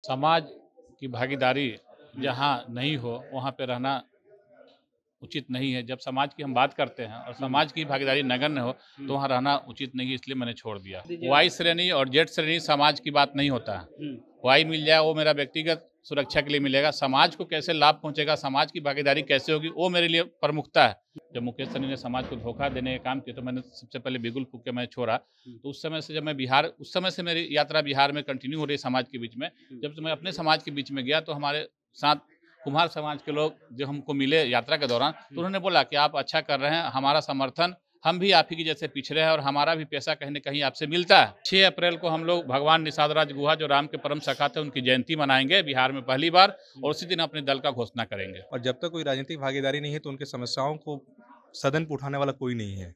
समाज की भागीदारी जहाँ नहीं हो वहाँ पे रहना उचित नहीं है। जब समाज की हम बात करते हैं और समाज की भागीदारी नगण्य हो तो वहाँ रहना उचित नहीं है, इसलिए मैंने छोड़ दिया। वाई श्रेणी और जेड श्रेणी समाज की बात नहीं होता है। वाई मिल जाए वो मेरा व्यक्तिगत सुरक्षा के लिए मिलेगा, समाज को कैसे लाभ पहुंचेगा, समाज की भागीदारी कैसे होगी, वो मेरे लिए प्रमुखता है। जब मुकेश सहनी ने समाज को धोखा देने का काम किया तो मैंने सबसे पहले बिगुल फूंक के मैं छोड़ा। तो उस समय से जब मैं बिहार, उस समय से मेरी यात्रा बिहार में कंटिन्यू हो रही समाज के बीच में। जब से मैं अपने समाज के बीच में गया तो हमारे साथ कुम्हार समाज के लोग जो हमको मिले यात्रा के दौरान, तो उन्होंने बोला कि आप अच्छा कर रहे हैं, हमारा समर्थन, हम भी आप ही की जैसे पिछड़े हैं और हमारा भी पैसा कहीं न कहीं आपसे मिलता है। 6 अप्रैल को हम लोग भगवान निषाद राज गुहा जो राम के परम सखा थे उनकी जयंती मनाएंगे बिहार में पहली बार, और उसी दिन अपने दल का घोषणा करेंगे। और जब तक कोई राजनीतिक भागीदारी नहीं है तो उनकी समस्याओं को सदन पे उठाने वाला कोई नहीं है।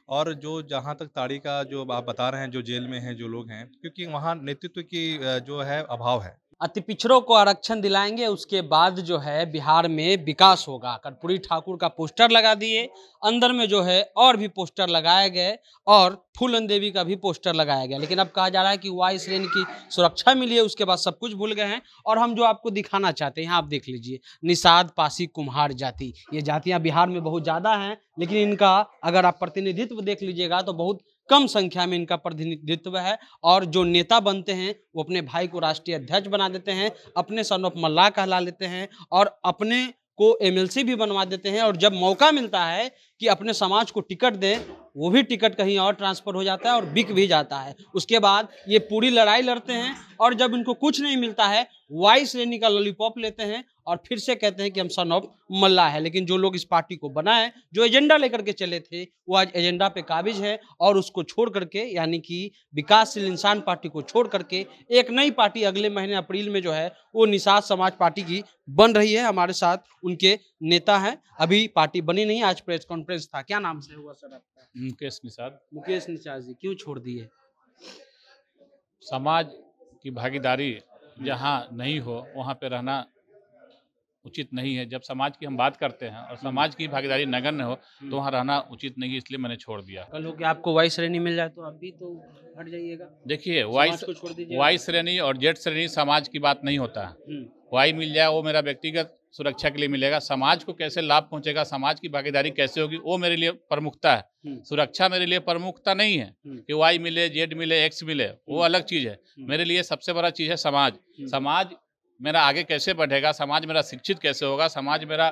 और जो जहाँ तक ताड़ी का जो आप बता रहे हैं, जो जेल में हैं जो लोग हैं, क्योंकि वहाँ नेतृत्व की जो है अभाव है। अति पिछड़ों को आरक्षण दिलाएंगे, उसके बाद जो है बिहार में विकास होगा। कर्पूरी ठाकुर का पोस्टर लगा दिए, अंदर में जो है और भी पोस्टर लगाए गए और फूलन देवी का भी पोस्टर लगाया गया। लेकिन अब कहा जा रहा है कि वाई श्रेणी की सुरक्षा मिली है, उसके बाद सब कुछ भूल गए हैं। और हम जो आपको दिखाना चाहते हैं, यहाँ आप देख लीजिए, निषाद, पासी, कुम्हार जाति, ये जातियाँ बिहार में बहुत ज़्यादा हैं, लेकिन इनका अगर आप प्रतिनिधित्व देख लीजिएगा तो बहुत कम संख्या में इनका प्रतिनिधित्व है। और जो नेता बनते हैं वो अपने भाई को राष्ट्रीय अध्यक्ष बना देते हैं, अपने सन ऑफ मल्लाह कहला लेते हैं और अपने को एमएलसी भी बनवा देते हैं। और जब मौका मिलता है कि अपने समाज को टिकट दें, वो भी टिकट कहीं और ट्रांसफर हो जाता है और बिक भी जाता है। उसके बाद ये पूरी लड़ाई लड़ते हैं और जब इनको कुछ नहीं मिलता है, वाई श्रेणी का लॉलीपॉप लेते हैं और फिर से कहते हैं कि हम सन ऑफ मल्ला है। लेकिन जो लोग इस पार्टी को बनाए, जो एजेंडा लेकर के चले थे, वो आज एजेंडा पे काबिज है और उसको छोड़ करके, यानी कि विकासशील इंसान पार्टी को छोड़ करके एक नई पार्टी अगले महीने अप्रैल में जो है वो निषाद समाज पार्टी की बन रही है। हमारे साथ उनके नेता हैं, अभी पार्टी बनी नहीं, आज प्रेस कॉन्फ्रेंस था। क्या नाम से हुआ सर आपका? मुकेश निषाद। मुकेश निषाद जी, क्यों छोड़ दिए? समाज की भागीदारी जहाँ नहीं हो वहाँ पे रहना उचित नहीं है। जब समाज की हम बात करते हैं और समाज की भागीदारी नगण्य हो तो वहाँ रहना उचित नहीं है, इसलिए मैंने छोड़ दिया। कल हो के आपको वाई श्रेणी मिल जाए तो आप भी तो हट जाइएगा, देखिए, समाज को छोड़ दीजिएगा। वाई श्रेणी और जेड श्रेणी समाज की बात नहीं होता है। वाई मिल जाए वो मेरा व्यक्तिगत सुरक्षा के लिए मिलेगा, समाज को कैसे लाभ पहुंचेगा, समाज की भागीदारी कैसे होगी, वो मेरे लिए प्रमुखता है। सुरक्षा मेरे लिए प्रमुखता नहीं है कि वाई मिले, जेड मिले, एक्स मिले, वो अलग चीज है। मेरे लिए सबसे बड़ा चीज है समाज। समाज मेरा आगे कैसे बढ़ेगा, समाज मेरा शिक्षित कैसे होगा, समाज मेरा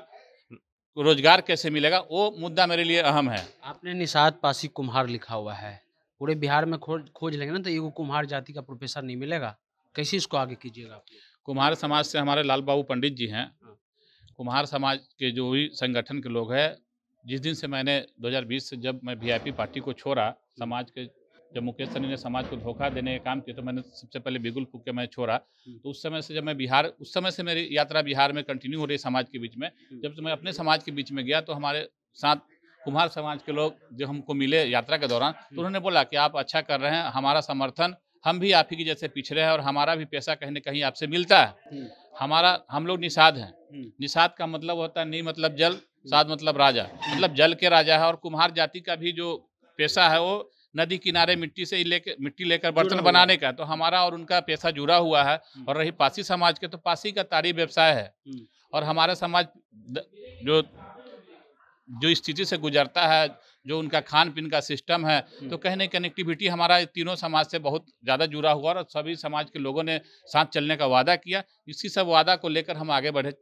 रोजगार कैसे मिलेगा, वो मुद्दा मेरे लिए अहम है। आपने निषाद, पासी, कुम्हार लिखा हुआ है, पूरे बिहार में खोज खोज लेंगे ना तो एगो कुम्हार जाति का प्रोफेसर नहीं मिलेगा। कैसे इसको आगे कीजिएगा आप? कुम्हार समाज से हमारे लाल बाबू पंडित जी हैं। कुम्हार समाज के जो भी संगठन के लोग हैं, जिस दिन से मैंने 2020 से जब मैं वीआईपी पार्टी को छोड़ा, समाज के, जब मुकेश सहनी ने समाज को धोखा देने का काम किया तो मैंने सबसे पहले बिगुल फूंक के मैं छोड़ा। तो उस समय से जब मैं बिहार, उस समय से मेरी यात्रा बिहार में कंटिन्यू हो रही समाज के बीच में। जब से मैं अपने समाज के बीच में गया तो हमारे साथ कुम्हार समाज के लोग जो हमको मिले यात्रा के दौरान, तो उन्होंने बोला कि आप अच्छा कर रहे हैं, हमारा समर्थन, हम भी आप ही की जैसे पिछड़े हैं और हमारा भी पैसा कहीं न कहीं आपसे मिलता है। हम लोग निषाद हैं। निषाद का मतलब होता है, नी मतलब जल, साध मतलब राजा, मतलब जल के राजा है। और कुम्हार जाति का भी जो पेशा है वो नदी किनारे मिट्टी लेकर बर्तन बनाने का, तो हमारा और उनका पेशा जुड़ा हुआ है। और रही पासी समाज के, तो पासी का तारी व्यवसाय है। और हमारा समाज जो जो स्थिति से गुजरता है, जो उनका खान पीन का सिस्टम है, तो कहीं ना कनेक्टिविटी हमारा तीनों समाज से बहुत ज़्यादा जुड़ा हुआ और सभी समाज के लोगों ने साथ चलने का वादा किया। इसी सब वादा को लेकर हम आगे बढ़े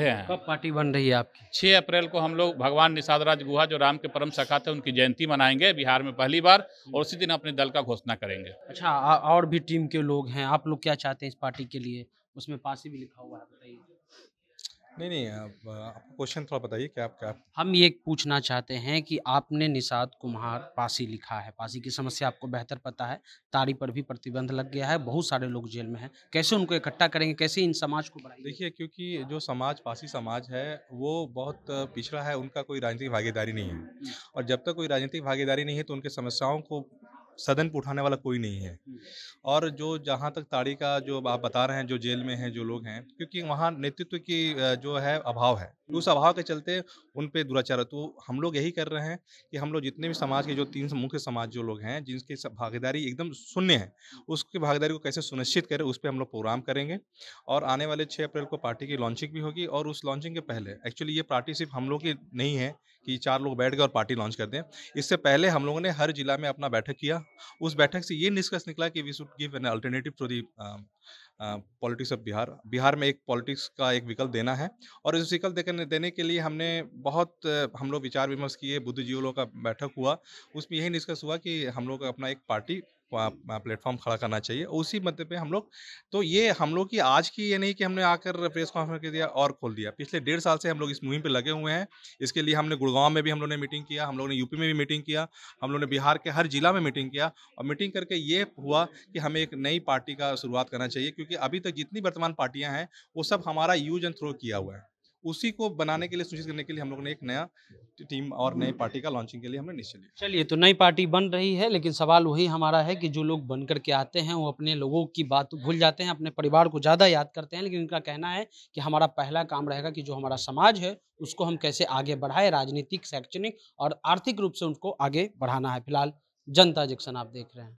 हैं। कब पार्टी बन रही है आपकी? 6 अप्रैल को हम लोग भगवान निषाद राज गुहा जो राम के परम सखा थे उनकी जयंती मनाएंगे बिहार में पहली बार, और उसी दिन अपने दल का घोषणा करेंगे। अच्छा, और भी टीम के लोग हैं, आप लोग क्या चाहते हैं इस पार्टी के लिए? उसमें पासी भी लिखा हुआ है, बताइए। नहीं, आपका क्वेश्चन थोड़ा बताइए क्या आप क्या। हम ये पूछना चाहते हैं कि आपने निषाद, कुम्हार, पासी लिखा है, पासी की समस्या आपको बेहतर पता है, ताड़ी पर भी प्रतिबंध लग गया है, बहुत सारे लोग जेल में हैं, कैसे उनको इकट्ठा करेंगे, कैसे इन समाज को बढ़ाएंगे? देखिए, क्योंकि जो समाज पासी समाज है वो बहुत पिछड़ा है, उनका कोई राजनीतिक भागीदारी नहीं है। और जब तक कोई राजनीतिक भागीदारी नहीं है तो उनकी समस्याओं को सदन पे उठाने वाला कोई नहीं है। और जो जहाँ तक ताड़ी का जो आप बता रहे हैं, जो जेल में हैं जो लोग हैं, क्योंकि वहाँ नेतृत्व की जो है अभाव है। उस अभाव के चलते उन पे दुराचार है। तो हम लोग यही कर रहे हैं कि हम लोग जितने भी समाज के जो 3 मुख्य समाज जो लोग हैं, जिनकी सब भागीदारी एकदम शून्य है, उसकी भागीदारी को कैसे सुनिश्चित करें, उस पे हम लोग प्रोग्राम करेंगे। और आने वाले 6 अप्रैल को पार्टी की लॉन्चिंग भी होगी और उस लॉन्चिंग के पहले एक्चुअली ये पार्टी सिर्फ हम लोग की नहीं है कि 4 लोग बैठ गए और पार्टी लॉन्च कर दें। इससे पहले हम लोगों ने हर जिला में अपना बैठक किया। उस बैठक से ये निष्कर्ष निकला कि we should give an alternative to the politics of Bihar. Bihar में एक पॉलिटिक्स का एक विकल्प देना है और इस विकल्प देने के लिए हमने बहुत हम लोग विचार विमर्श किए, बुद्धिजीवी लोगों का बैठक हुआ। उसमें यही निष्कर्ष हुआ कि हम लोग को अपना एक पार्टी प्लेटफॉर्म खड़ा करना चाहिए। उसी मध्य पे हम लोग, तो ये हम लोग की आज की ये नहीं कि हमने आकर प्रेस कॉन्फ्रेंस कर दिया और खोल दिया। पिछले 1.5 साल से हम लोग इस मुहिम पे लगे हुए हैं। इसके लिए हमने गुड़गांव में भी हम लोग ने मीटिंग किया, हम लोग ने यूपी में भी मीटिंग किया, हम लोग ने बिहार के हर जिला में मीटिंग किया और मीटिंग करके ये हुआ कि हमें एक नई पार्टी का शुरुआत करना चाहिए, क्योंकि अभी तक जितनी वर्तमान पार्टियां हैं वो सब हमारा यूज एंड थ्रो किया हुआ है। उसी को बनाने के लिए, सुनिश्चित करने के लिए हम लोगों ने एक नया टीम और नई पार्टी का लॉन्चिंग के लिए हमने निश्चय लिया। चलिए, तो नई पार्टी बन रही है, लेकिन सवाल वही हमारा है कि जो लोग बन कर के आते हैं वो अपने लोगों की बात भूल जाते हैं, अपने परिवार को ज़्यादा याद करते हैं। लेकिन इनका कहना है कि हमारा पहला काम रहेगा कि जो हमारा समाज है उसको हम कैसे आगे बढ़ाएं, राजनीतिक, शैक्षणिक और आर्थिक रूप से उनको आगे बढ़ाना है। फिलहाल जनता जंक्शन आप देख रहे हैं।